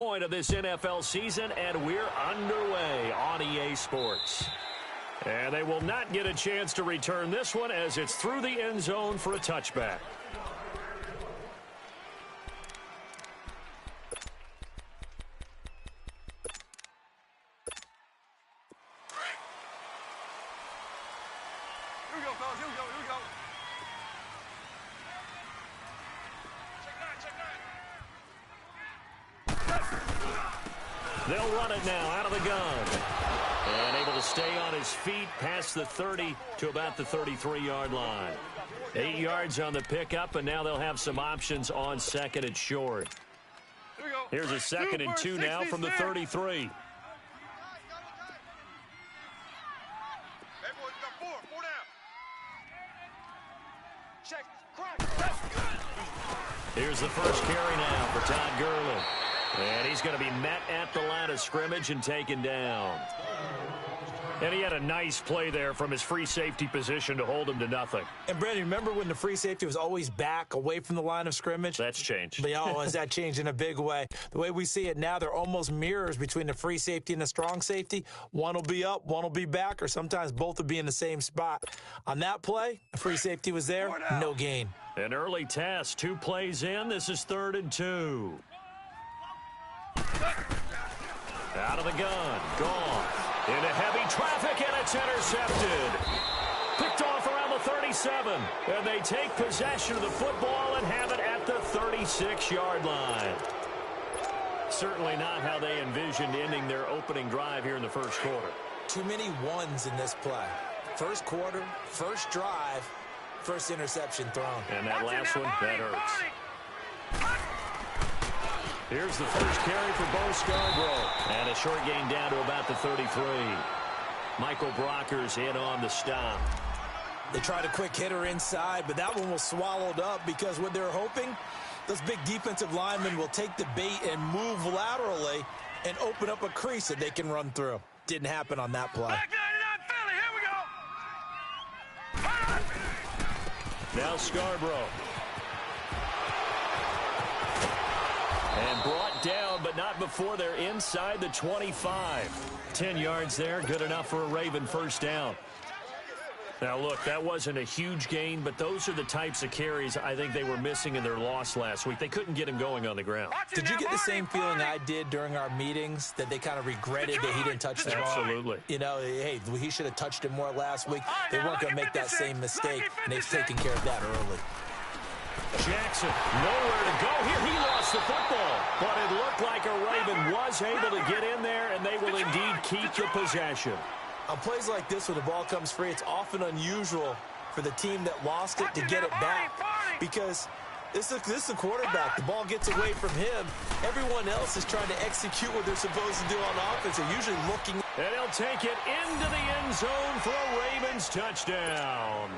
Point of this NFL season, and we're underway on EA Sports. And they will not get a chance to return this one as it's through the end zone for a touchback. Here we go, fellas. Here we go. Here we go. Check nine. They'll run it now out of the gun. And able to stay on his feet past the 30 to about the 33-yard line. 8 yards on the pickup, and now they'll have some options on second and short. Here we go. Here's a second and 2 now from the 33. Hey, boys, we got four. Four down. Check. Crack. Here's the first carry now for Todd Gurley. And he's going to be met at the line of scrimmage and taken down. And he had a nice play there from his free safety position to hold him to nothing. And, Brandon, remember when the free safety was always back away from the line of scrimmage? That's changed. But, has that changed in a big way? The way we see it now, they're almost mirrors between the free safety and the strong safety. One will be up, one will be back, or sometimes both will be in the same spot. On that play, the free safety was there, no gain. An early test, 2 plays in. This is 3rd and 2. Out of the gun, gone. Into heavy traffic, and it's intercepted. Picked off around the 37. And they take possession of the football and have it at the 36-yard line. Certainly not how they envisioned ending their opening drive here in the first quarter. Too many ones in this play. First quarter, first drive, first interception thrown. And that last one, that hurts. Here's the first carry for Bo Scarborough. And a short gain down to about the 33. Michael Brockers in on the stop. They tried a quick hitter inside, but that one was swallowed up because what they're hoping, those big defensive linemen will take the bait and move laterally and open up a crease that they can run through. Didn't happen on that play. Back 99 Philly. Here we go. Now Scarborough. And brought down, but not before they're inside the 25. 10 yards there, good enough for a Raven first down. Now, look, that wasn't a huge gain, but those are the types of carries I think they were missing in their loss last week. They couldn't get him going on the ground. Did you get the same feeling I did during our meetings, that they kind of regretted that he didn't touch the ball? Absolutely. You know, hey, he should have touched it more last week. They weren't going to make that same mistake, and they've taken care of that early. Jackson, nowhere to go here. He lost the football, but it looked like a Raven was able to get in there, and they will indeed keep the possession. On plays like this where the ball comes free, it's often unusual for the team that lost it to get it back because this is the quarterback. The ball gets away from him. Everyone else is trying to execute what they're supposed to do on offense. They're usually looking. And he'll take it into the end zone for a Ravens touchdown.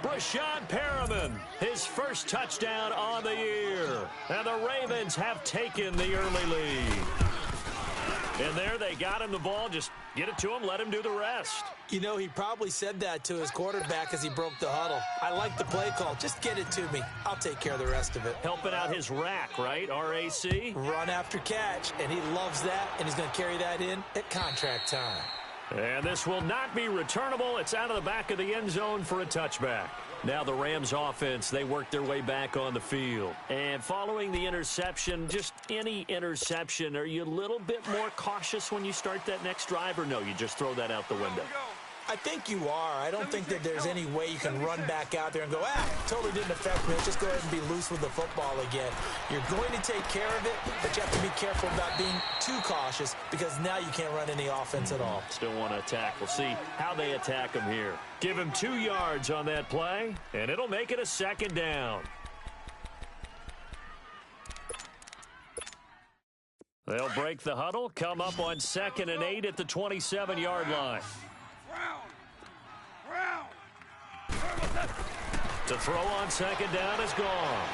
Brashad Perriman, his first touchdown on the year. And the Ravens have taken the early lead. And there they got him the ball. Just get it to him, let him do the rest. You know, he probably said that to his quarterback as he broke the huddle. I like the play call. Just get it to me. I'll take care of the rest of it. Helping out his rack, right? RAC? Run after catch, and he loves that, and he's going to carry that in at contract time. And this will not be returnable. It's out of the back of the end zone for a touchback. Now the Rams offense, they work their way back on the field. And following the interception, just any interception, are you a little bit more cautious when you start that next drive, or no, you just throw that out the window? I think you are. I don't think that there's any way you can run back out there and go, totally didn't affect me. Let's just go ahead and be loose with the football again. You're going to take care of it, but you have to be careful about being too cautious because now you can't run any offense at all. Still want to attack. We'll see how they attack him here. Give him 2 yards on that play, and it'll make it a second down. They'll break the huddle, come up on 2nd and 8 at the 27-yard line. To throw on 2nd down is gone.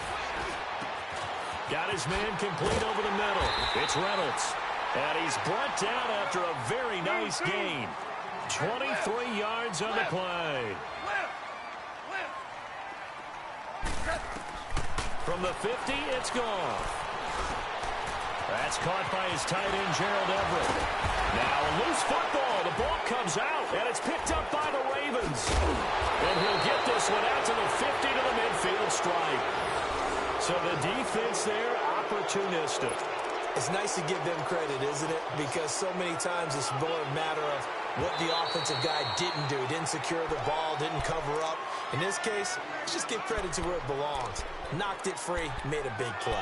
Got his man complete over the middle. It's Reynolds. And he's brought down after a very nice gain. 23 yards on the play. From the 50, it's gone. That's caught by his tight end, Gerald Everett. Now a loose football. The ball comes out, and it's picked up by the Ravens. And he'll get this one out to the 50 to the midfield stripe. So the defense there, opportunistic. It's nice to give them credit, isn't it? Because so many times it's more a matter of what the offensive guy didn't do. He didn't secure the ball, didn't cover up. In this case, let's just give credit to where it belongs. Knocked it free, made a big play.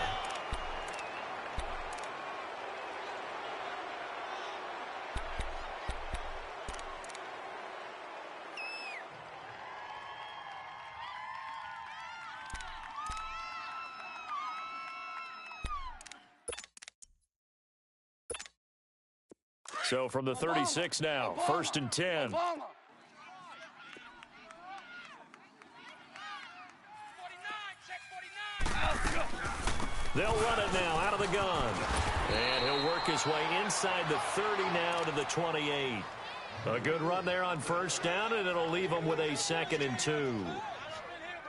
So from the 36 now, 1st and 10. They'll run it now out of the gun. And he'll work his way inside the 30 now to the 28. A good run there on 1st down, and it'll leave them with a 2nd and 2.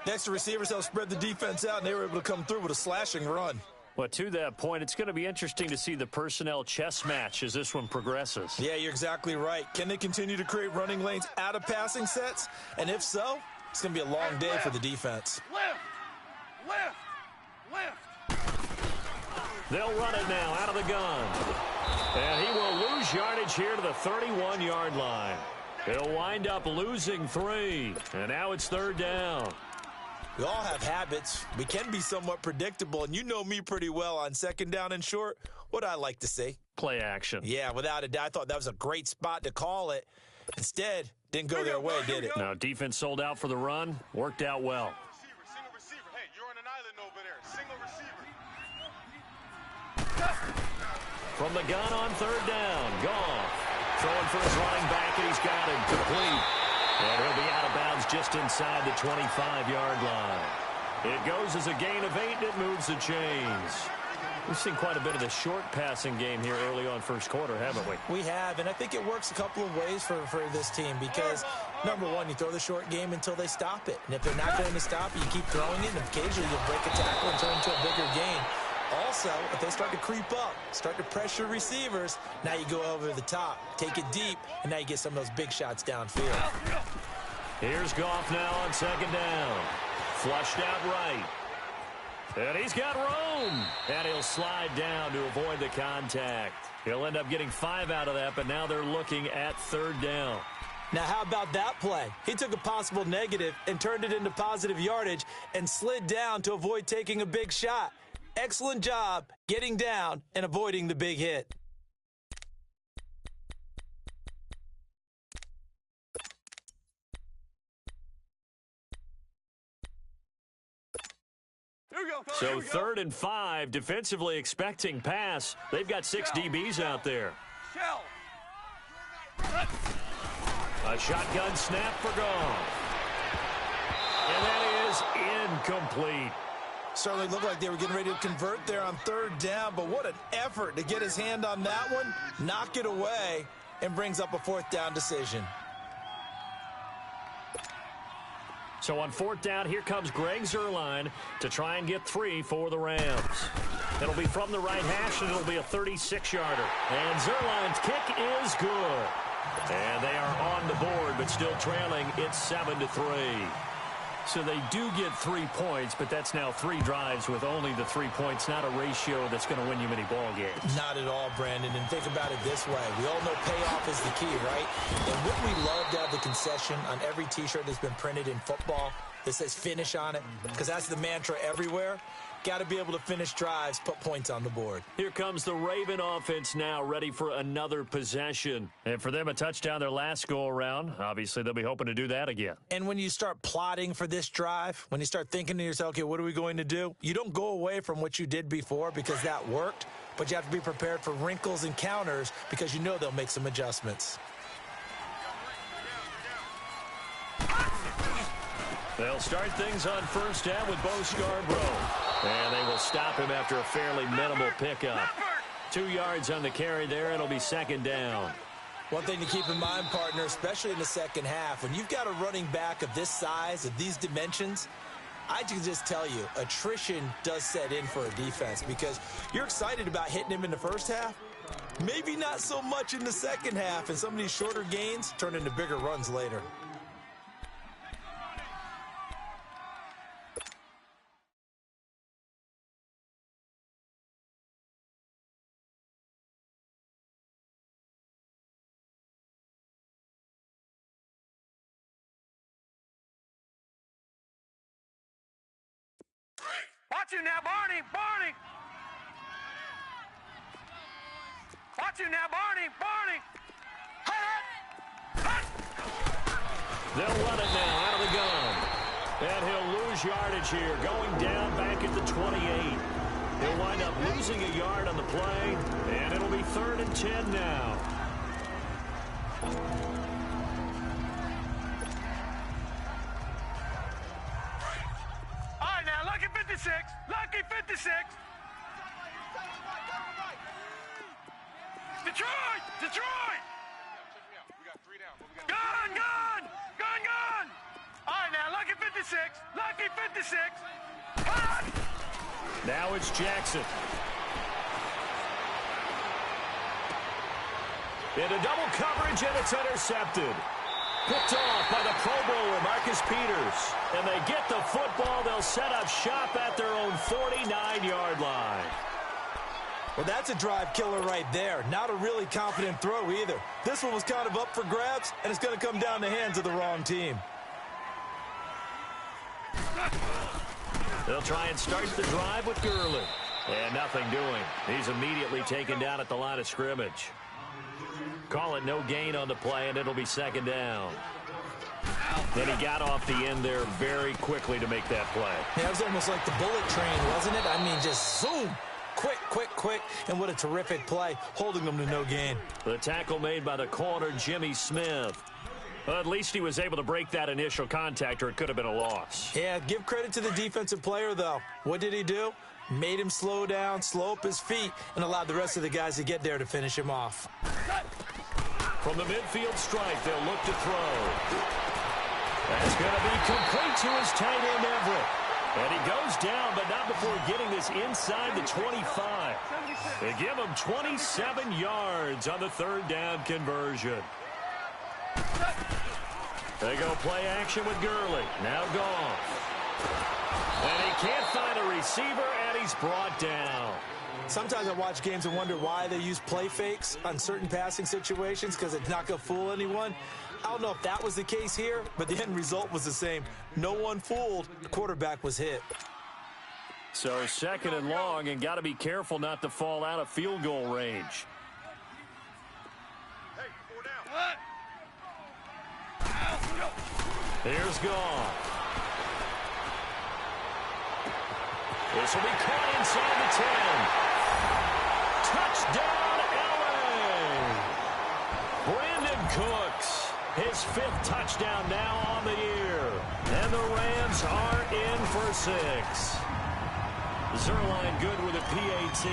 Next, the receivers helped spread the defense out, and they were able to come through with a slashing run. Well, to that point, it's going to be interesting to see the personnel chess match as this one progresses. Yeah, you're exactly right. Can they continue to create running lanes out of passing sets? And if so, it's going to be a long day for the defense. Lift. They'll run it now out of the gun. And he will lose yardage here to the 31-yard line. He'll wind up losing 3. And now it's 3rd down. We all have habits. We can be somewhat predictable, and you know me pretty well on 2nd down and short. What I like to see? Play action. Yeah, without a doubt. I thought that was a great spot to call it. Instead, didn't go their way, did it? Now, defense sold out for the run. Worked out well. Single receiver. Hey, you're on an island over there. Single receiver. From the gun on 3rd down. Goff throwing for his running back, and he's got him complete. And he'll be out of bounds just inside the 25-yard line. It goes as a gain of 8, and it moves the chains. We've seen quite a bit of the short passing game here early on 1st quarter, haven't we? We have, and I think it works a couple of ways for this team because, number one, you throw the short game until they stop it. And if they're not going to stop it, you keep throwing it, and occasionally you'll break a tackle and turn it into a bigger gain. Also, if they start to creep up, start to pressure receivers, now you go over the top, take it deep, and now you get some of those big shots downfield. Here's Goff now on 2nd down. Flushed out right. And he's got room. And he'll slide down to avoid the contact. He'll end up getting 5 out of that, but now they're looking at 3rd down. Now, how about that play? He took a possible negative and turned it into positive yardage and slid down to avoid taking a big shot. Excellent job getting down and avoiding the big hit. So 3rd and 5, defensively expecting pass. They've got 6 DBs out there. A shotgun snap for Goff. And that is incomplete. Certainly looked like they were getting ready to convert there on 3rd down, but what an effort to get his hand on that one, knock it away, and brings up a 4th down decision. So on 4th down, here comes Greg Zuerlein to try and get 3 for the Rams. It'll be from the right hash, and it'll be a 36-yarder. And Zuerlein's kick is good. And they are on the board, but still trailing. It's 7-3. So they do get 3 points, but that's now 3 drives with only the 3 points, not a ratio that's going to win you many ball games. Not at all, Brandon. And think about it this way. We all know payoff is the key, right? And wouldn't we love to have the concession on every T-shirt that's been printed in football that says finish on it? Because that's the mantra everywhere. Got to be able to finish drives, put points on the board. Here comes the Raven offense now, ready for another possession. And for them, a touchdown their last go-around. Obviously, they'll be hoping to do that again. And when you start plotting for this drive, when you start thinking to yourself, okay, what are we going to do? You don't go away from what you did before because that worked, but you have to be prepared for wrinkles and counters because you know they'll make some adjustments. They'll start things on 1st down with Bo Scarborough. And they will stop him after a fairly minimal pickup. 2 yards on the carry there. It'll be 2nd down. One thing to keep in mind, partner, especially in the second half, when you've got a running back of this size, of these dimensions, I can just tell you, attrition does set in for a defense because you're excited about hitting him in the first half. Maybe not so much in the second half, and some of these shorter gains turn into bigger runs later. Watch him now, Barney! Barney! Watch him now, Barney! Barney! They'll run it now out of the gun. And he'll lose yardage here, going down back at the 28. He'll wind up losing a yard on the play, and it'll be 3rd and 10 now. All right, now, lucky 56. Lucky 56. Detroit! Detroit! Check me out. We got 3 down. What we got? Gun! Gun! Gun! Gun! All right, now, lucky 56. Lucky 56. Cut! Now it's Jackson. Into double coverage, and it's intercepted. Picked off by the Pro Bowler, Marcus Peters. And they get the football. They'll set up shop at their own 49-yard line. Well, that's a drive killer right there. Not a really confident throw either. This one was kind of up for grabs, and it's going to come down the hands of the wrong team. They'll try and start the drive with Gurley. And nothing doing. He's immediately taken down at the line of scrimmage. Call it no gain on the play, and it'll be 2nd down. Then he got off the end there very quickly to make that play. Yeah, it was almost like the bullet train, wasn't it? I mean, just zoom. Quick, quick, quick. And what a terrific play, holding them to no gain. The tackle made by the corner, Jimmy Smith. Well, at least he was able to break that initial contact, or it could have been a loss. Yeah, give credit to the defensive player, though. What did he do? Made him slow down, slow up his feet, and allowed the rest of the guys to get there to finish him off. From the midfield stripe, they'll look to throw. That's going to be complete to his tight end, Everett. And he goes down, but not before getting this inside the 25. They give him 27 yards on the 3rd down conversion. They go play action with Gurley. Now gone. And he can't find a receiver, and he's brought down. Sometimes I watch games and wonder why they use play fakes on certain passing situations because it's not going to fool anyone. I don't know if that was the case here, but the end result was the same. No one fooled. The quarterback was hit. So 2nd and long, and got to be careful not to fall out of field goal range. Hey, 4 down. Here's Goff. This will be caught inside the 10. Touchdown, LA! Brandon Cooks, his 5th touchdown now on the year. And the Rams are in for 6. Zerline good with a PAT.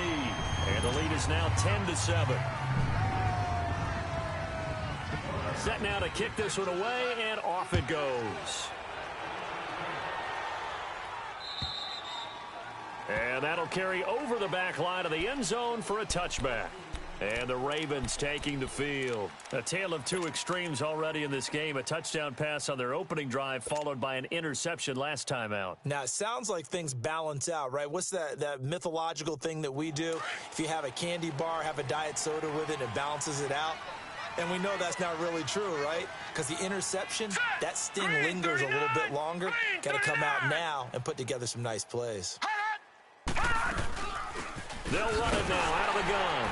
And the lead is now 10-7. Set now to kick this one away, and off it goes. And that'll carry over the back line of the end zone for a touchback. And the Ravens taking the field. A tale of two extremes already in this game. A touchdown pass on their opening drive, followed by an interception last time out. Now, it sounds like things balance out, right? What's that mythological thing that we do? If you have a candy bar, have a diet soda with it, it balances it out. And we know that's not really true, right? Because the interception, that sting lingers a little bit longer. Got to come out now and put together some nice plays. They'll run it now out of the gun.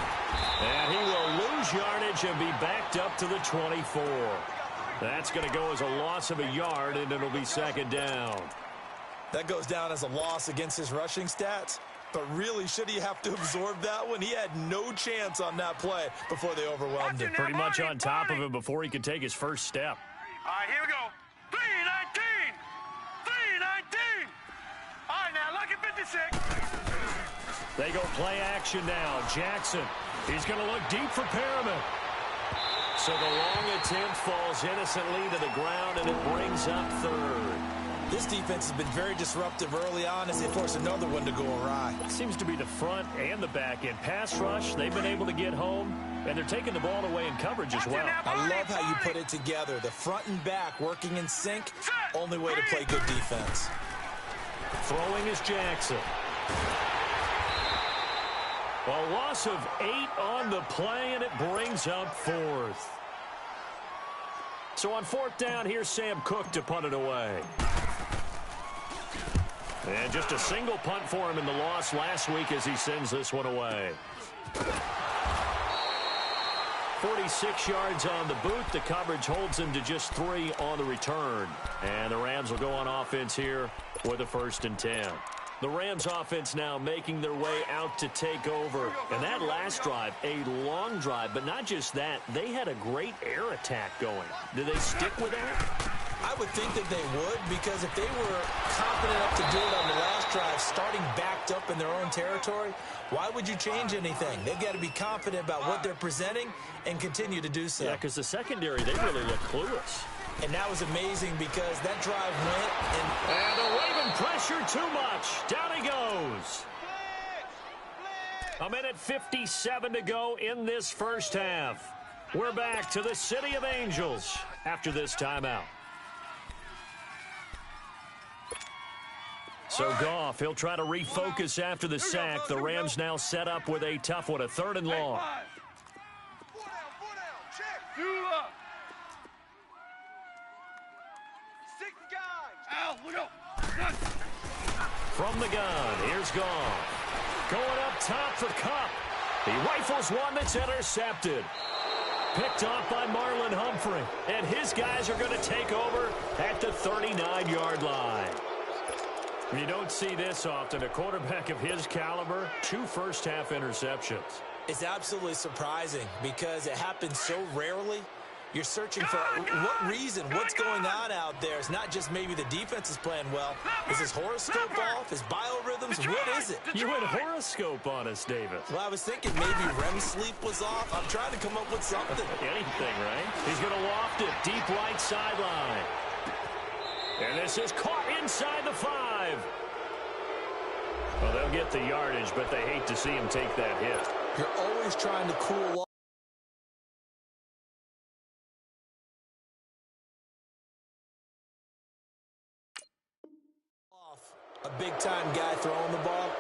And he will lose yardage and be backed up to the 24. That's going to go as a loss of a yard, and it'll be 2nd down. That goes down as a loss against his rushing stats. But really, should he have to absorb that one? He had no chance on that play before they overwhelmed him. Pretty much on top of him before he could take his first step. All right, here we go. 319. 319. All right, now, lucky 56. They go play action now. Jackson, he's going to look deep for Perriman. So the long attempt falls innocently to the ground, and it brings up 3rd. This defense has been very disruptive early on as they force another one to go awry. Seems to be the front and the back end. Pass rush, they've been able to get home, and they're taking the ball away in coverage as well. I love how you put it together. The front and back working in sync, only way to play good defense. Throwing is Jackson. A loss of 8 on the play, and it brings up 4th. So on 4th down, here's Sam Cook to punt it away. And just a single punt for him in the loss last week as he sends this one away. 46 yards on the boot. The coverage holds him to just 3 on the return. And the Rams will go on offense here with a 1st and 10. The Rams offense now making their way out to take over. And that last drive, a long drive, but not just that. They had a great air attack going. Do they stick with that? I would think that they would, because if they were confident enough to do it on the last drive, starting backed up in their own territory, why would you change anything? They've got to be confident about what they're presenting and continue to do so. Yeah, because the secondary, they really look clueless. And that was amazing because that drive went and they're waving pressure too much. Down he goes. A minute 57 to go in this first half. We're back to the City of Angels after this timeout. So Goff, he'll try to refocus after the sack. The Rams now set up with a tough one, a 3rd and long. From the gun, here's Goff. Going up top for Kupp. He rifles one that's intercepted. Picked off by Marlon Humphrey. And his guys are going to take over at the 39-yard line. You don't see this often. A quarterback of his caliber, 2 first-half interceptions. It's absolutely surprising because it happens so rarely. You're searching for what reason, what's going on out there. It's not just maybe the defense is playing well. Is his horoscope off? His biorhythms? What is it? You went horoscope on us, David. Well, I was thinking maybe REM sleep was off. I'm trying to come up with something. Anything, right? He's going to loft it deep right sideline. And this is caught inside the 5. Well, they'll get the yardage, but they hate to see him take that hit. You're always trying to cool off. A big-time guy throwing the ball,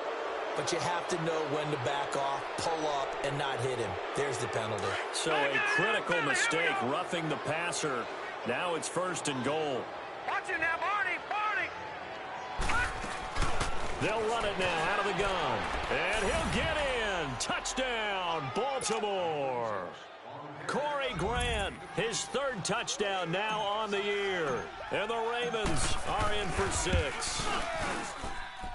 but you have to know when to back off, pull up, and not hit him. There's the penalty. So a critical mistake, roughing the passer. Now it's 1st and goal. Watch it now, Barney! They'll run it now out of the gun. And he'll get in. Touchdown, Baltimore. Corey Grant, his 3rd touchdown now on the year. And the Ravens are in for 6.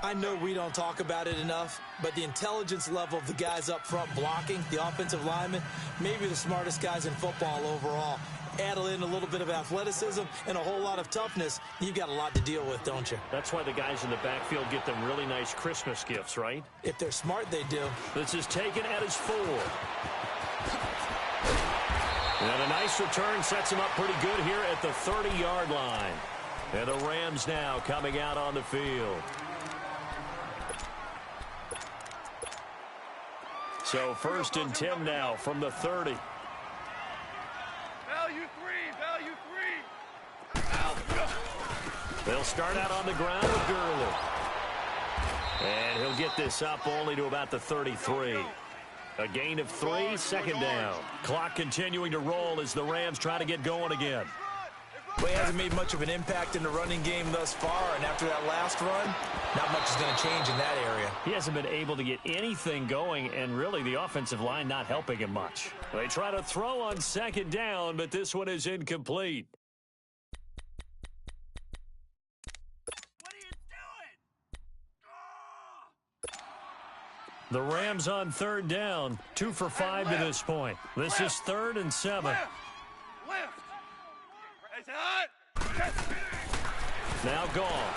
I know we don't talk about it enough, but the intelligence level of the guys up front blocking, the offensive linemen, maybe the smartest guys in football overall. Add in a little bit of athleticism and a whole lot of toughness, you've got a lot to deal with, don't you? That's why the guys in the backfield get them really nice Christmas gifts, right? If they're smart, they do. This is taken at his 4. And a nice return sets him up pretty good here at the 30-yard line. And the Rams now coming out on the field. So 1st and 10 now from the 30. Value three. They'll start out on the ground with Gurley. And he'll get this up only to about the 33. A gain of 3, 2nd down. Clock continuing to roll as the Rams try to get going again. Well, he hasn't made much of an impact in the running game thus far, and after that last run, not much is going to change in that area. He hasn't been able to get anything going, and really the offensive line not helping him much. They try to throw on 2nd down, but this one is incomplete. What are you doing? The Rams on 3rd down, 2 for 5 to this point. This is 3rd and 7. Left. It's hot. Now gone.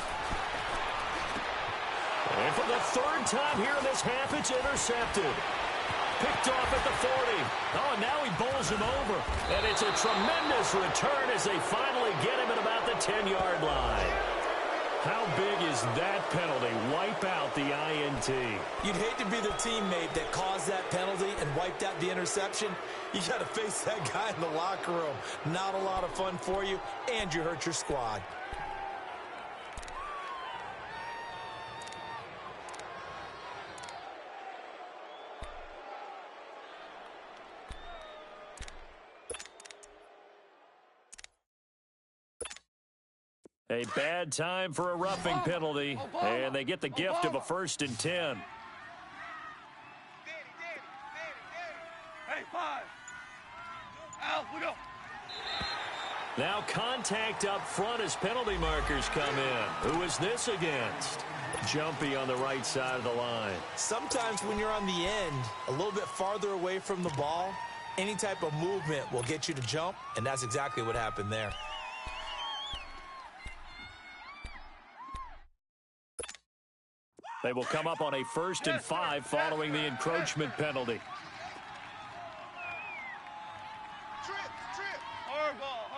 And for the 3rd time here in this half, it's intercepted. Picked off at the 40. Oh, and now he bowls him over. And it's a tremendous return as they finally get him at about the 10-yard line. How big is that penalty? Wipe out the INT. You'd hate to be the teammate that caused that penalty and wiped out the interception. You got to face that guy in the locker room. Not a lot of fun for you, and you hurt your squad. A bad time for a roughing penalty, and they get the gift of a 1st and 10. Hey, 5. Al, we go. Now contact up front as penalty markers come in. Who is this against? Jumpy on the right side of the line. Sometimes when you're on the end, a little bit farther away from the ball, any type of movement will get you to jump, and that's exactly what happened there. They will come up on a 1st and 5 following the encroachment penalty. Hard ball.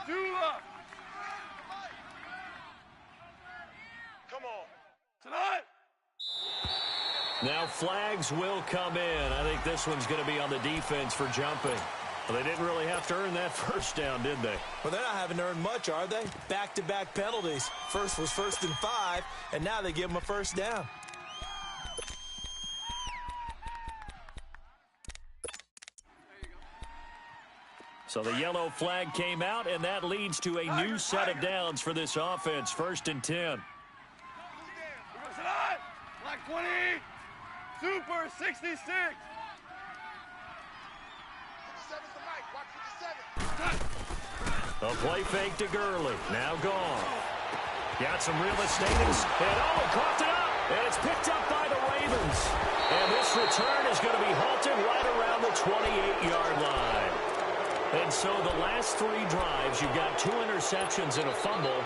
Two left. Come on. Tonight. Now flags will come in. I think this one's going to be on the defense for jumping. Well, they didn't really have to earn that 1st down, did they? Well, they're not having to earn much, are they? Back-to-back penalties. First was 1st and 5, and now they give them a 1st down. So the yellow flag came out, and that leads to a new set of downs for this offense. 1st and 10. We're going tonight. Black 20. Super 66. A play fake to Gurley. Now gone. Got some real estate. And coughed it up. And it's picked up by the Ravens. And this return is going to be halted right around the 28-yard line. And so the last 3 drives, you've got 2 interceptions and a fumble.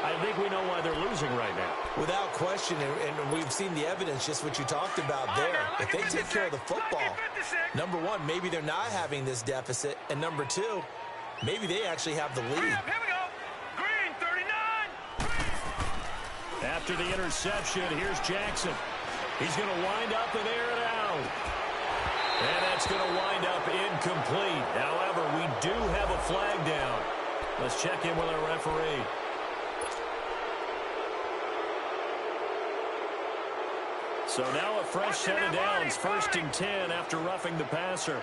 I think we know why they're losing right now. Without question, and we've seen the evidence, just what you talked about there. If they take care of the football, number one, maybe they're not having this deficit. And number 2, maybe they actually have the lead. Here we go. Green, 39. After the interception, here's Jackson. He's going to wind up and air it out. And that's going to wind up incomplete. However, we do have a flag down. Let's check in with our referee. So now a fresh set of downs, 1st and 10 after roughing the passer.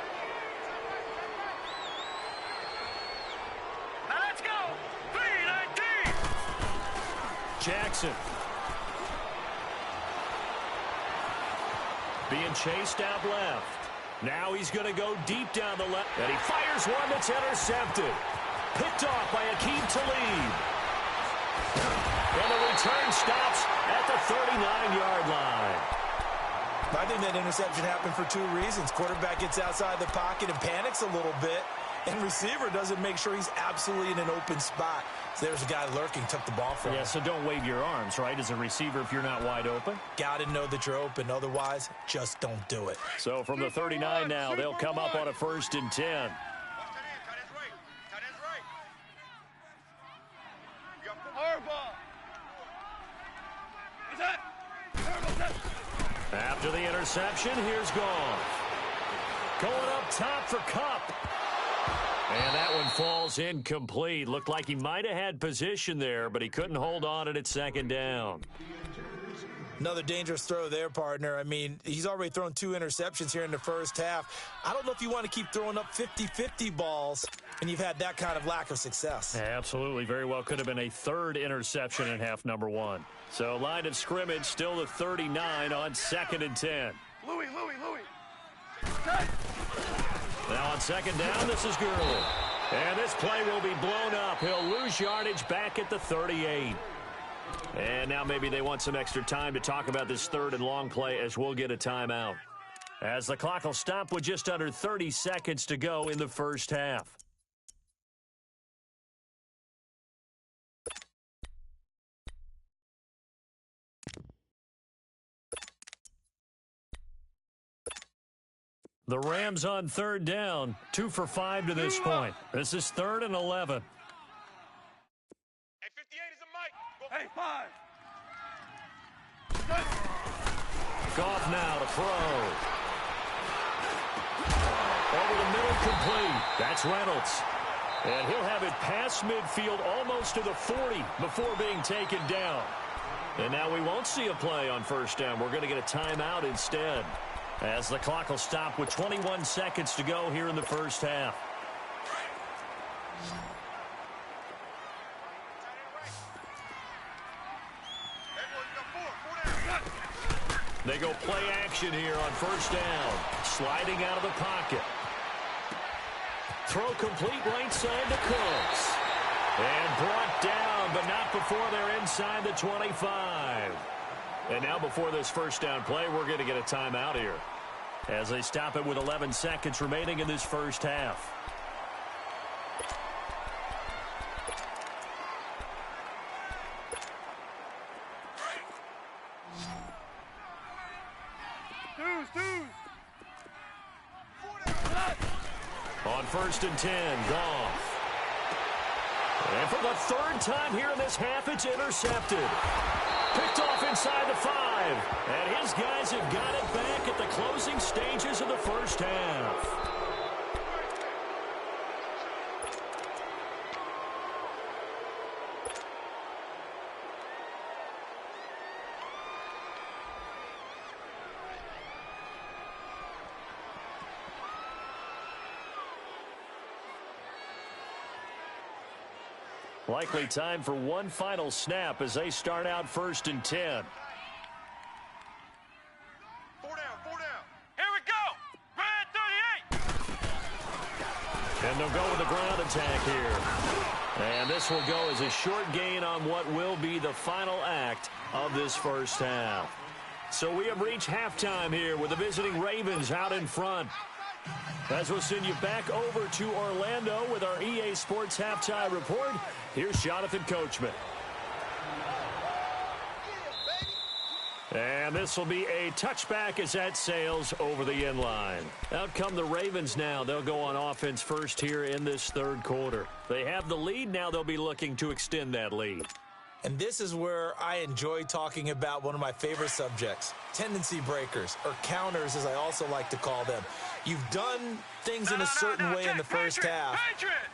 Now let's go. 3-19. Jackson. Being chased out left. Now he's going to go deep down the left. And he fires one that's intercepted. Picked off by Akeem Talib. And the return stops at the 39-yard line. I think that interception happened for 2 reasons. Quarterback gets outside the pocket and panics a little bit, and receiver doesn't make sure he's absolutely in an open spot. So there's a guy lurking, took the ball from him. Yeah, so don't wave your arms, right, as a receiver if you're not wide open. Got to know that you're open. Otherwise, just don't do it. So from the 39 now, they'll come up on a 1st and 10. Watch that end. Tight end's right. Tight end's right. You got football. Hard ball. What's that? After the interception, here's Goff. Going up top for Kupp. And that one falls incomplete. Looked like he might have had position there, but he couldn't hold on at its 2nd down. Another dangerous throw there, partner. I mean, he's already thrown 2 interceptions here in the first half. I don't know if you want to keep throwing up 50-50 balls, and you've had that kind of lack of success. Absolutely. Very well could have been a 3rd interception in half number 1. So line of scrimmage still the 39 on 2nd and 10. Louis. Now on 2nd down, this is Gurley. And this play will be blown up. He'll lose yardage back at the 38. And now maybe they want some extra time to talk about this 3rd and long play as we'll get a timeout. As the clock will stop with just under 30 seconds to go in the first half. The Rams on 3rd down, 2 for 5 to this point. This is 3rd and 11. Hey, 5. Goff now to throw. Over the middle, complete. That's Reynolds. And he'll have it past midfield almost to the 40 before being taken down. And now we won't see a play on first down. We're going to get a timeout instead, as the clock will stop with 21 seconds to go here in the first half. They go play action here on first down. Sliding out of the pocket. Throw complete right side to Cooks. And brought down, but not before they're inside the 25. And now before this first down play, we're going to get a timeout here, as they stop it with 11 seconds remaining in this first half. On first and 10, Goff. And for the third time here in this half, it's intercepted. Picked off inside the 5. And his guys have got it back at the closing stages of the first half. Likely time for one final snap as they start out first and 10. 4 down, 4 down. Here we go. Red 38. And they'll go with the ground attack here. And this will go as a short gain on what will be the final act of this first half. So we have reached halftime here with the visiting Ravens out in front. As we'll send you back over to Orlando with our EA Sports Halftime Report, here's Jonathan Coachman. And this will be a touchback as that sails over the end line. Out come the Ravens now. They'll go on offense first here in this third quarter. They have the lead. Now they'll be looking to extend that lead. And this is where I enjoy talking about one of my favorite subjects, tendency breakers, or counters as I also like to call them. You've done things in a certain way in the first half,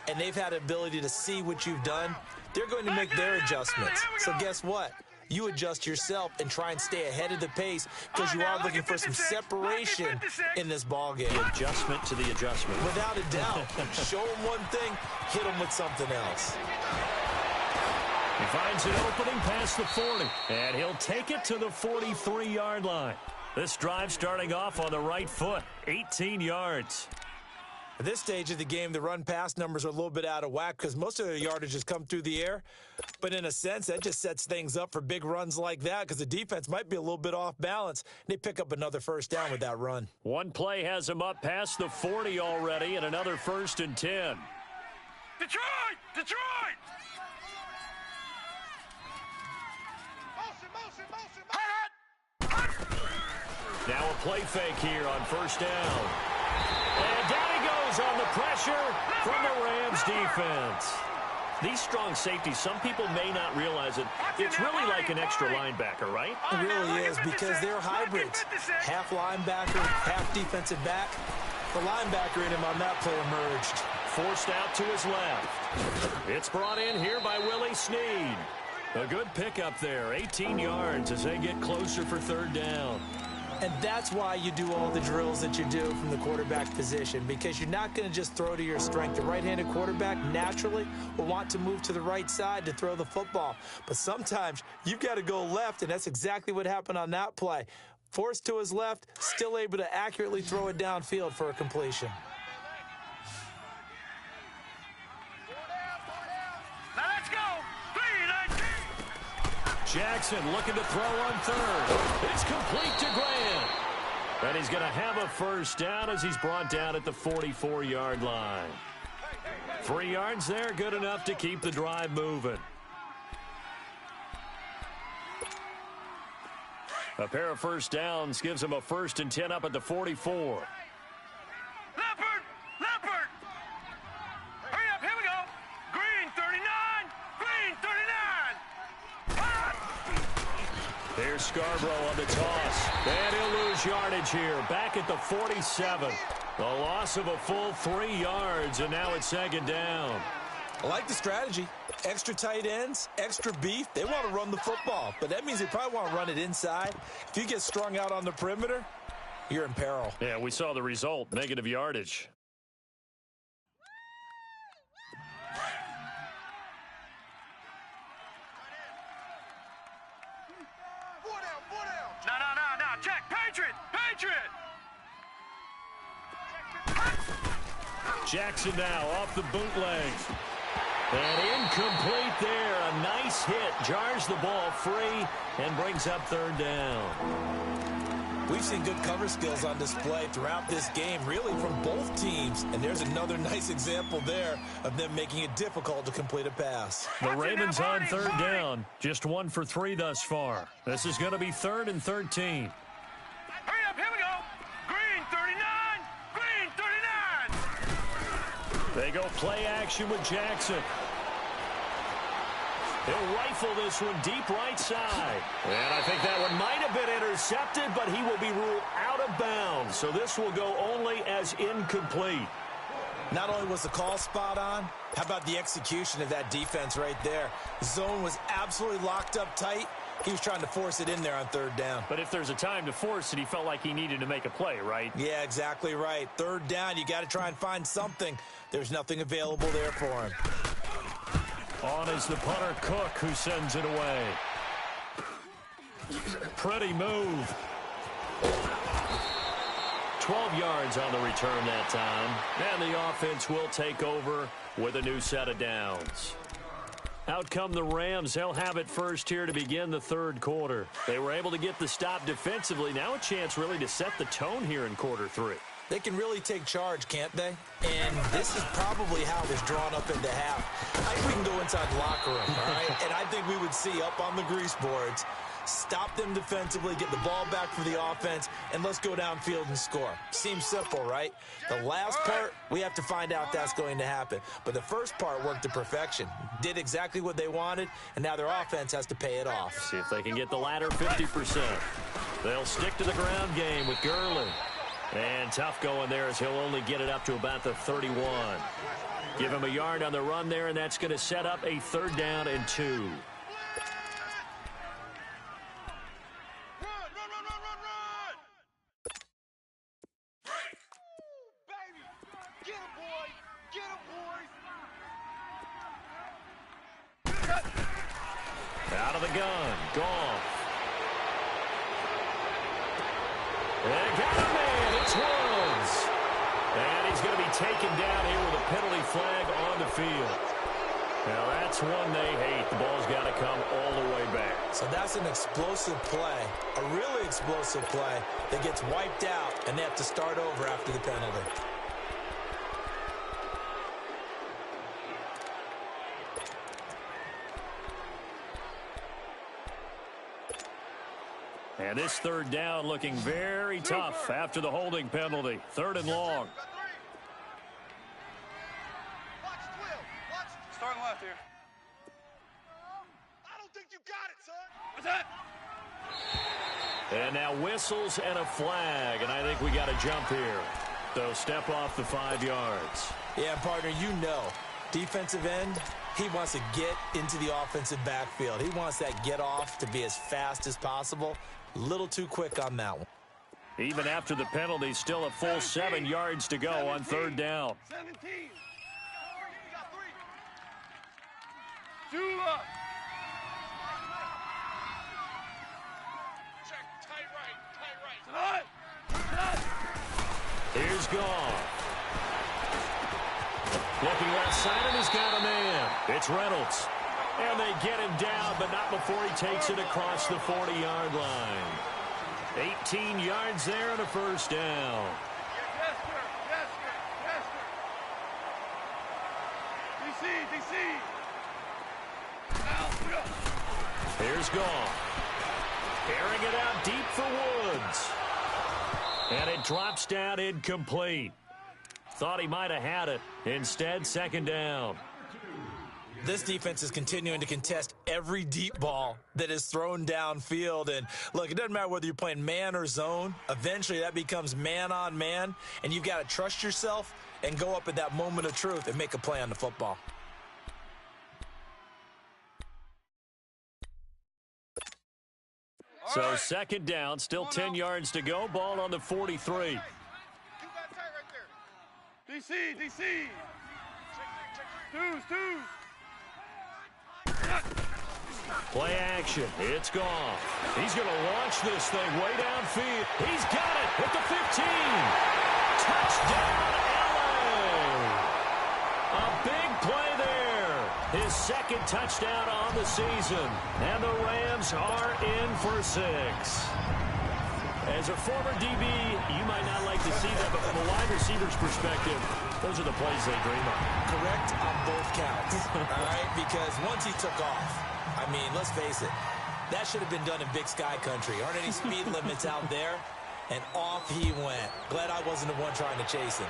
and they've had the ability to see what you've done. They're going to make their adjustments. So guess what? You adjust yourself and try and stay ahead of the pace, because you are looking for some separation in this ballgame. The adjustment to the adjustment. Without a doubt. Show them one thing, hit them with something else. He finds an opening past the 40, and he'll take it to the 43-yard line. This drive starting off on the right foot, 18 yards. At this stage of the game, the run-pass numbers are a little bit out of whack because most of their yardage has come through the air. But in a sense, that just sets things up for big runs like that because the defense might be a little bit off balance. They pick up another first down with that run. One play has them up past the 40 already, and another first and 10. Detroit! Detroit! Now a play fake here on first down. And down he goes on the pressure from the Rams defense. These strong safeties, some people may not realize it. It's really like an extra linebacker, right? It really is, because they're hybrids. Half linebacker, half defensive back. The linebacker in him on that play emerged. Forced out to his left. It's brought in here by Willie Snead. A good pickup there, 18 yards as they get closer for third down. And that's why you do all the drills that you do from the quarterback position, because you're not going to just throw to your strength. The right-handed quarterback naturally will want to move to the right side to throw the football. But sometimes you've got to go left, and that's exactly what happened on that play. Forced to his left, still able to accurately throw it downfield for a completion. Now let's go. 3-19. Jackson looking to throw on third. It's complete to Grant. And he's going to have a first down as he's brought down at the 44-yard line. 3 yards there, good enough to keep the drive moving. A pair of first downs gives him a first and 10 up at the 44. Leopard! Leopard! Hurry up, here we go. Green 39! Green 39! Here's Scarborough on the toss. And he'll lose yardage here. Back at the 47. A loss of a full 3 yards, and now it's second down. I like the strategy. Extra tight ends, extra beef. They want to run the football, but that means they probably want to run it inside. If you get strung out on the perimeter, you're in peril. Yeah, we saw the result, negative yardage. No. Check. Patriot. Jackson now off the bootlegs. And incomplete there. A nice hit. Jars the ball free and brings up third down. We've seen good cover skills on display throughout this game, really from both teams. And there's another nice example there of them making it difficult to complete a pass. The Ravens on third down. Just 1 for 3 thus far. This is going to be 3rd and 13. Hurry up, here we go. Green 39. They go play action with Jackson. He'll rifle this one deep right side. And I think that one might have been intercepted, but he will be ruled out of bounds. So this will go only as incomplete. Not only was the call spot on, how about the execution of that defense right there? The zone was absolutely locked up tight. He was trying to force it in there on third down. But if there's a time to force it, he felt like he needed to make a play, right? Yeah, exactly right. Third down, you got to try and find something. There's nothing available there for him. On is the punter, Cook, who sends it away. Pretty move. 12 yards on the return that time. And the offense will take over with a new set of downs. Out come the Rams. They'll have it first here to begin the third quarter. They were able to get the stop defensively. Now a chance really to set the tone here in quarter 3. They can really take charge, can't they? And this is probably how it was drawn up into half. I think we can go inside the locker room, all right? And I think we would see up on the grease boards, stop them defensively, get the ball back for the offense, and let's go downfield and score. Seems simple, right? The last part, we have to find out that's going to happen. But the first part worked to perfection. Did exactly what they wanted, and now their offense has to pay it off. See if they can get the latter 50%. They'll stick to the ground game with Gurley. And tough going there as he'll only get it up to about the 31. Give him a yard on the run there, and that's going to set up a 3rd down and 2. Run! Baby! Get him, boys! Get him, boys! Out of the gun. Goff. And got a man. It's Woods. And he's going to be taken down here with a penalty flag on the field. Now that's one they hate. The ball's got to come all the way back. So that's an explosive play, a really explosive play that gets wiped out, and they have to start over after the penalty. And this 3rd down looking very tough after the holding penalty. 3rd and long. Starting left here. I don't think you got it, son. What's that? And now whistles and a flag, and I think we got to jump here. So step off the 5 yards. Yeah, partner, you know, defensive end, he wants to get into the offensive backfield. He wants that get off to be as fast as possible. A little too quick on that one. Even after the penalty, still a full 7 yards to go on 3rd down. 17. You got 3. Dula. Check. Tight right. Tonight. Here's Goff. Looking left side, and he's got a man. It's Reynolds. And they get him down, but not before he takes it across the 40-yard line. 18 yards there and a 1st down. Yes, sir. Yes, sir. Yes, sir. DC. Now, go. Here's Goff. Airing it out deep for Woods. And it drops down incomplete. Thought he might have had it. Instead, 2nd down. This defense is continuing to contest every deep ball that is thrown downfield. And, look, it doesn't matter whether you're playing man or zone. Eventually, that becomes man-on-man, and you've got to trust yourself and go up at that moment of truth and make a play on the football. So second down, still 10 yards to go. Ball on the 43. DC. Twos. Play action. It's gone. He's going to launch this thing way downfield. He's got it at the 15. Touchdown, LA. A big play there. His second touchdown on the season. And the Rams are in for 6. As a former DB, you might not like to see that, but from a wide receiver's perspective, those are the plays they dream of. Correct on both counts, all right? Because once he took off, I mean, let's face it, that should have been done in Big Sky Country. Aren't any speed limits out there? And off he went. Glad I wasn't the one trying to chase him.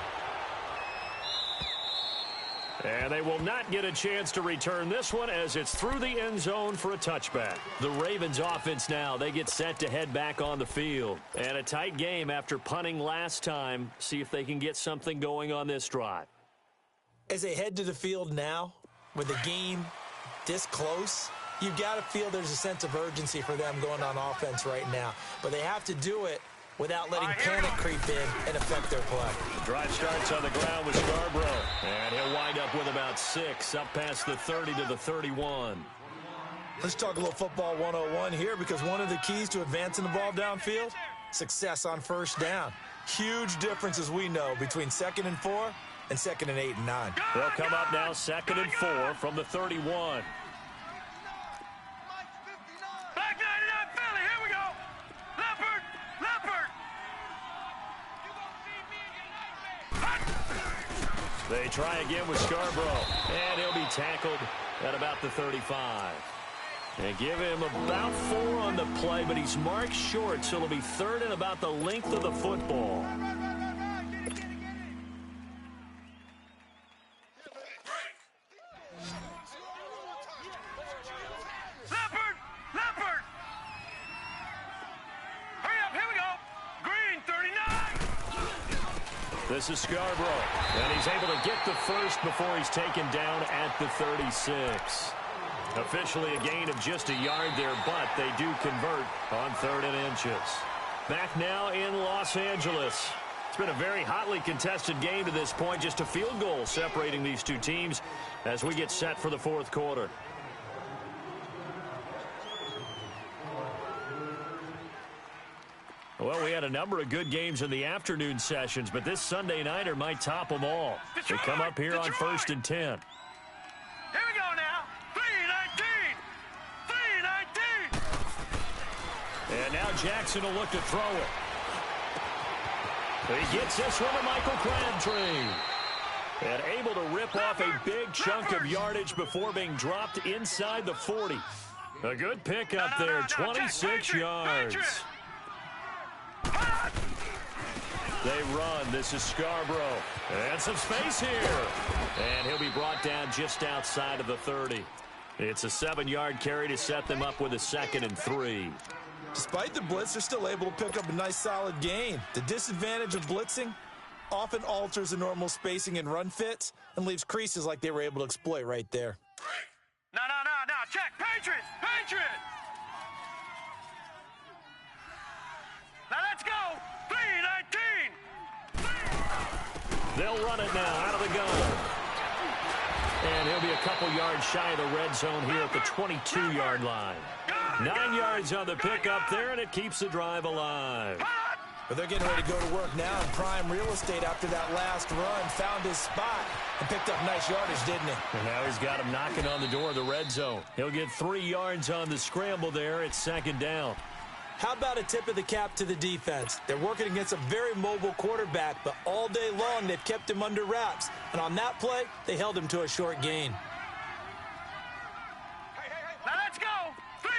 And they will not get a chance to return this one as it's through the end zone for a touchback. The Ravens offense now, they get set to head back on the field. And a tight game after punting last time. See if they can get something going on this drive. As they head to the field now, with the game this close, you've got to feel there's a sense of urgency for them going on offense right now. But they have to do it without letting panic creep in and affect their play. The drive starts on the ground with Scarborough. And he'll wind up with about 6 up past the 30 to the 31. Let's talk a little football 101 here, because one of the keys to advancing the ball downfield, success on first down. Huge difference, as we know, between 2nd and 4 and 2nd and 8 and 9. They'll come up now 2nd and 4 from the 31. Back 99 Philly, here we go. Leopard. They try again with Scarborough, and he'll be tackled at about the 35. They give him about 4 on the play, but he's marked short, so it'll be 3rd and about the length of the football. Leopard. Hurry up, here we go. Green, 39. This is Scarborough, and he's able to get the first before he's taken down at the 36. Officially a gain of just a yard there, but they do convert on 3rd and inches. Back now in Los Angeles. It's been a very hotly contested game to this point, just a field goal separating these two teams as we get set for the 4th quarter. Well, we had a number of good games in the afternoon sessions, but this Sunday nighter might top them all. They come up here on 1st and 10. Here we go now. 3-19. And now Jackson will look to throw it. He gets this one to Michael Crabtree. And able to rip off a big chunk of yardage before being dropped inside the 40. A good pickup there, 26 yards. They run. This is Scarborough. And some space here. And he'll be brought down just outside of the 30. It's a 7-yard carry to set them up with a 2nd and 3. Despite the blitz, they're still able to pick up a nice solid gain. The disadvantage of blitzing often alters the normal spacing and run fits and leaves creases like they were able to exploit right there. No. Check. Patriot. Now let's go. 3-19. They'll run it now out of the gun. And he'll be a couple yards shy of the red zone here at the 22-yard line. 9 yards on the pickup there, and it keeps the drive alive. But they're getting ready to go to work now in prime real estate after that last run. Found his spot and picked up nice yardage, didn't he? And now he's got him knocking on the door of the red zone. He'll get 3 yards on the scramble there. It's 2nd down. How about a tip of the cap to the defense? They're working against a very mobile quarterback, but all day long they've kept him under wraps. And on that play, they held him to a short gain. Now let's go. 3-19.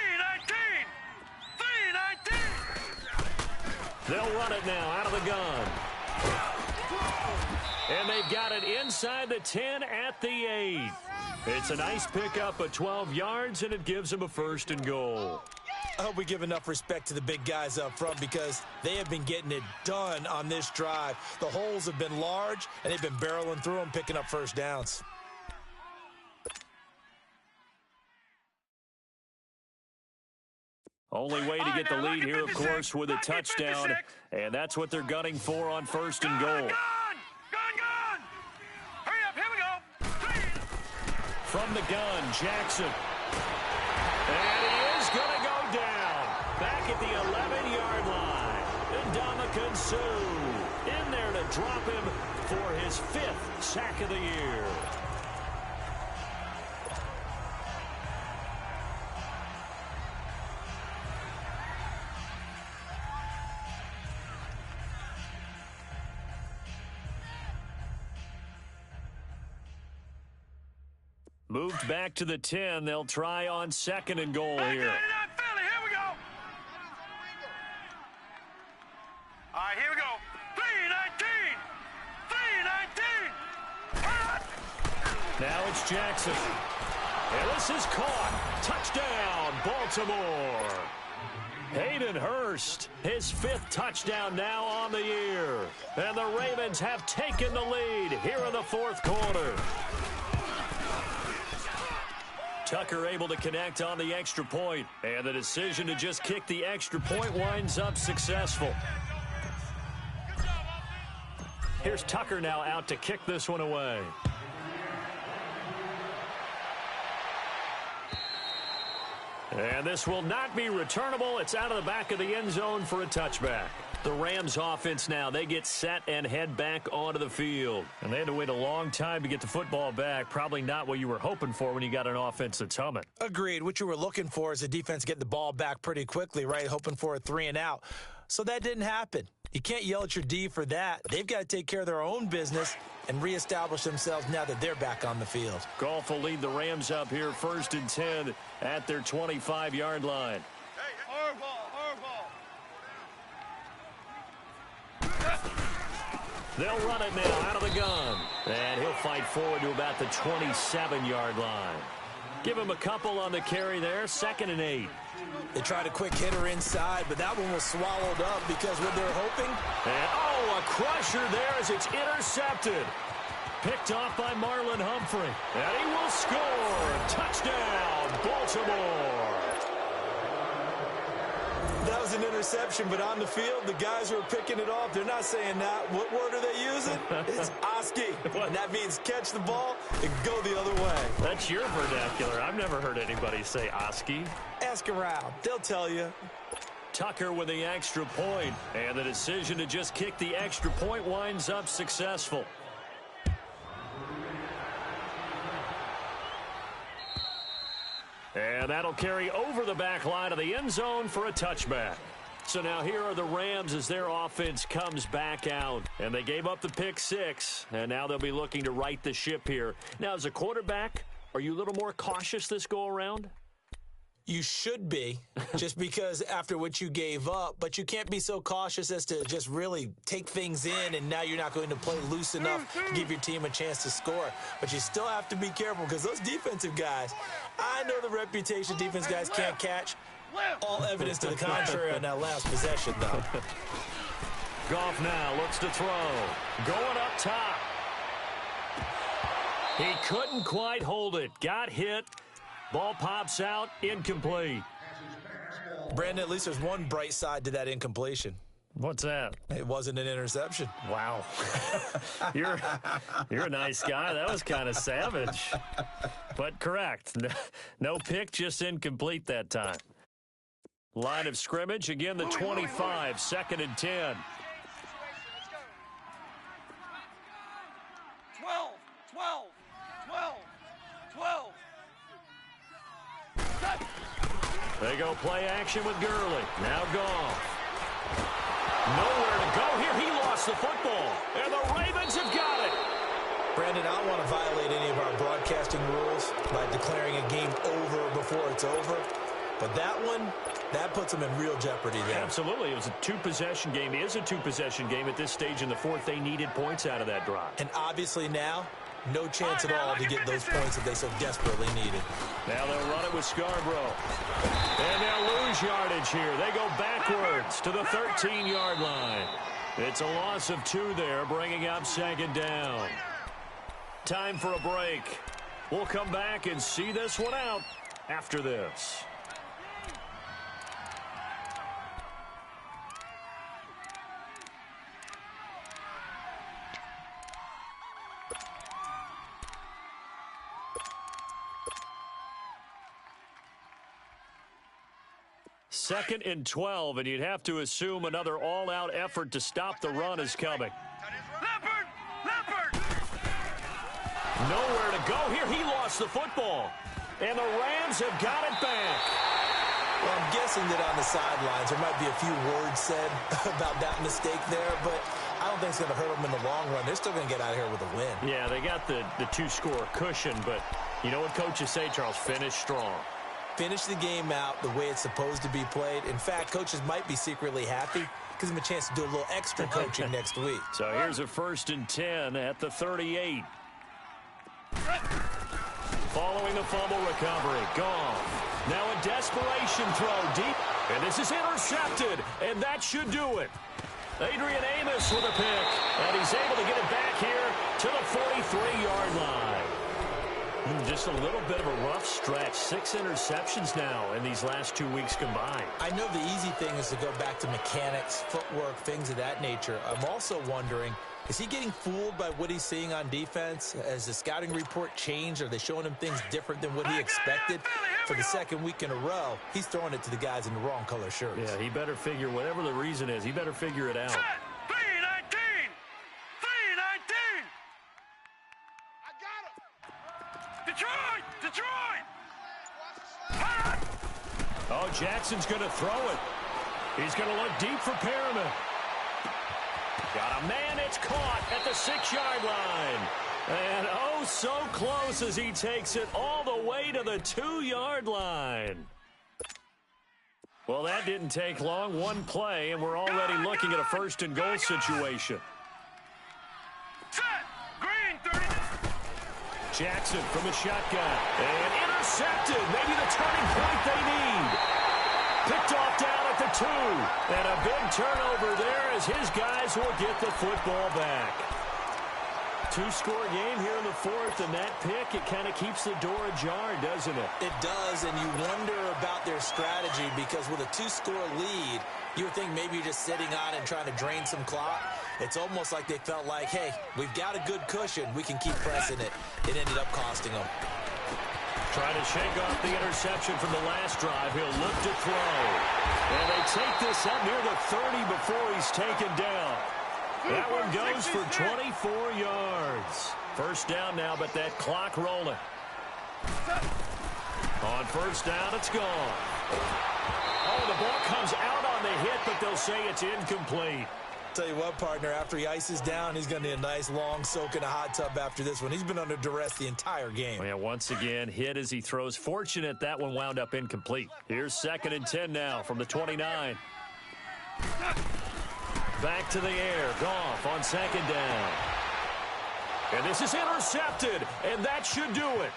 They'll run it now out of the gun. And they've got it inside the 10 at the 8. It's a nice pickup of 12 yards, and it gives them a 1st and goal. I hope we give enough respect to the big guys up front because they have been getting it done on this drive. The holes have been large, and they've been barreling through them, picking up 1st downs. Only way to get the lead here, of course, with a touchdown, and that's what they're gunning for on 1st and goal. Gun! Hurry up, here we go! From the gun, Jackson. And he is going to go down. Back at the 11-yard line. And Ndamukong Suh in there to drop him for his 5th sack of the year. Moved back to the 10. They'll try on 2nd and goal here. Here we go. All right, here we go. 3-19. Now it's Jackson. And this is caught. Touchdown, Baltimore. Hayden Hurst, his 5th touchdown now on the year. And the Ravens have taken the lead here in the 4th quarter. Tucker able to connect on the extra point, and the decision to just kick the extra point winds up successful. Here's Tucker now out to kick this one away. And this will not be returnable. It's out of the back of the end zone for a touchback. The Rams offense now, they get set and head back onto the field. And they had to wait a long time to get the football back. Probably not what you were hoping for when you got an offense that's humming. Agreed. What you were looking for is a defense getting the ball back pretty quickly, right? Hoping for a 3 and out. So that didn't happen. You can't yell at your D for that. They've got to take care of their own business and reestablish themselves now that they're back on the field. Goff will lead the Rams up here 1st and 10 at their 25-yard line. They'll run it now out of the gun. And he'll fight forward to about the 27-yard line. Give him a couple on the carry there. 2nd and 8. They tried a quick hitter inside, but that one was swallowed up because what they're hoping. And, a crusher there as it's intercepted. Picked off by Marlon Humphrey. And he will score. Touchdown, Baltimore. That was an interception, but on the field, the guys who are picking it off, they're not saying that. What word are they using? It's Oski. And that means catch the ball and go the other way. That's your vernacular. I've never heard anybody say Oski. Ask around. They'll tell you. Tucker with the extra point, and the decision to just kick the extra point winds up successful. And that'll carry over the back line of the end zone for a touchback. So now here are the Rams as their offense comes back out. And they gave up the pick 6, and now they'll be looking to right the ship here. Now, as a quarterback, are you a little more cautious this go-around? You should be, just because after what you gave up, but you can't be so cautious as to just really take things in, and now you're not going to play loose enough to give your team a chance to score. But you still have to be careful because those defensive guys, I know the reputation defense guys can't catch. All evidence to the contrary on that last possession, though. Goff now looks to throw. Going up top. He couldn't quite hold it. Got hit. Ball pops out, incomplete. Brandon, at least there's one bright side to that incompletion. What's that? It wasn't an interception. Wow. You're a nice guy. That was kind of savage. But correct. No pick, just incomplete that time. Line of scrimmage, again the 25, 2nd and 10. 12. They go play action with Gurley. Now Goff. Nowhere to go here. He lost the football. And the Ravens have got it. Brandon, I don't want to violate any of our broadcasting rules by declaring a game over before it's over. But that one, that puts them in real jeopardy there. Absolutely. It was a two-possession game. It is a two-possession game at this stage in the fourth. They needed points out of that drive. And obviously now, no chance at all to get those points that they so desperately needed. Now they'll run it with Scarborough. And they'll lose yardage here. They go backwards to the 13-yard line. It's a loss of 2 there, bringing up second down. Time for a break. We'll come back and see this one out after this. Second and 12, and you'd have to assume another all-out effort to stop the run is coming. Leopard! Nowhere to go here. He lost the football. And the Rams have got it back. Well, I'm guessing that on the sidelines there might be a few words said about that mistake there, but I don't think it's going to hurt them in the long run. They're still going to get out of here with a win. Yeah, they got the two-score cushion, but you know what coaches say, Charles? Finish strong. Finish the game out the way it's supposed to be played. In fact, coaches might be secretly happy. Gives them a chance to do a little extra coaching next week. So here's a 1st and 10 at the 38. Following the fumble recovery, Goff. Now a desperation throw deep, and this is intercepted, and that should do it. Adrian Amos with a pick, and he's able to get it back here to the 43-yard line. Just a little bit of a rough stretch. 6 interceptions now in these last 2 weeks combined. I know the easy thing is to go back to mechanics, footwork, things of that nature. I'm also wondering, is he getting fooled by what he's seeing on defense? Has the scouting report changed? Are they showing him things different than what he expected? For the second week in a row, he's throwing it to the guys in the wrong color shirts. Yeah, he better figure, whatever the reason is, he better figure it out. 319! 319! I got him. Detroit! Oh, Jackson's going to throw it. He's going to look deep for Perriman. Got a man, it's caught at the 6-yard line. And oh, so close as he takes it all the way to the 2-yard line. Well, that didn't take long. One play, and we're already looking at a 1st and goal situation. Set! Green, 30. Jackson from the shotgun. And intercepted. Maybe the turning point they need. Picked off down at the 2. And a big turnover there as his guys will get the football back. 2-score game here in the 4th, and that pick, it kind of keeps the door ajar, doesn't it? It does, and you wonder about their strategy because with a 2-score lead, you would think maybe you're just sitting on it and trying to drain some clock. It's almost like they felt like, hey, we've got a good cushion. We can keep pressing it. It ended up costing them. Trying to shake off the interception from the last drive. He'll look to throw. And they take this up near the 30 before he's taken down. That one goes for 24 yards. 1st down now, but that clock rolling. On 1st down, it's gone. Oh, the ball comes out on the hit, but they'll say it's incomplete. Tell you what, partner, after he ices down, he's going to need a nice long soak in a hot tub after this one. He's been under duress the entire game. Yeah, once again, hit as he throws. Fortunate that one wound up incomplete. Here's 2nd and 10 now from the 29. Back to the air. Goff on 2nd down. And this is intercepted, and that should do it.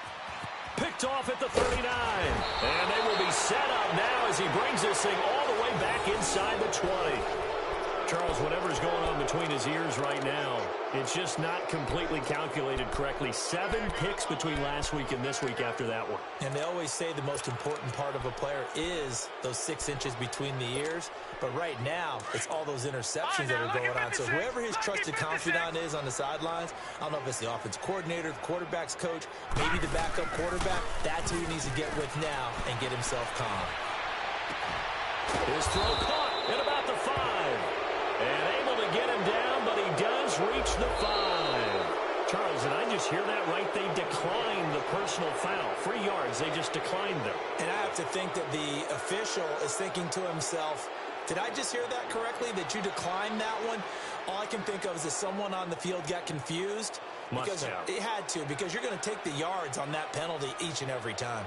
Picked off at the 39. And they will be set up now as he brings this thing all the way back inside the 20. Charles, whatever's going on between his ears right now, it's just not completely calculated correctly. 7 picks between last week and this week after that one. And they always say the most important part of a player is those 6 inches between the ears. But right now, it's all those interceptions that are going on. So whoever his trusted confidant is on the sidelines, I don't know if it's the offense coordinator, the quarterback's coach, maybe the backup quarterback, that's who he needs to get with now and get himself calm. His throw caught at about the 5. And able to get him down, but he does reach the 5. Charles, did I just hear that right? They declined the personal foul. 3 yards, they just declined them. And I have to think that the official is thinking to himself, did I just hear that correctly, that you declined that one? All I can think of is that someone on the field got confused. Must have. It had to, because you're going to take the yards on that penalty each and every time.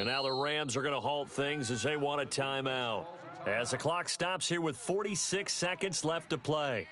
And now the Rams are going to halt things as they want a timeout. As the clock stops here with 46 seconds left to play.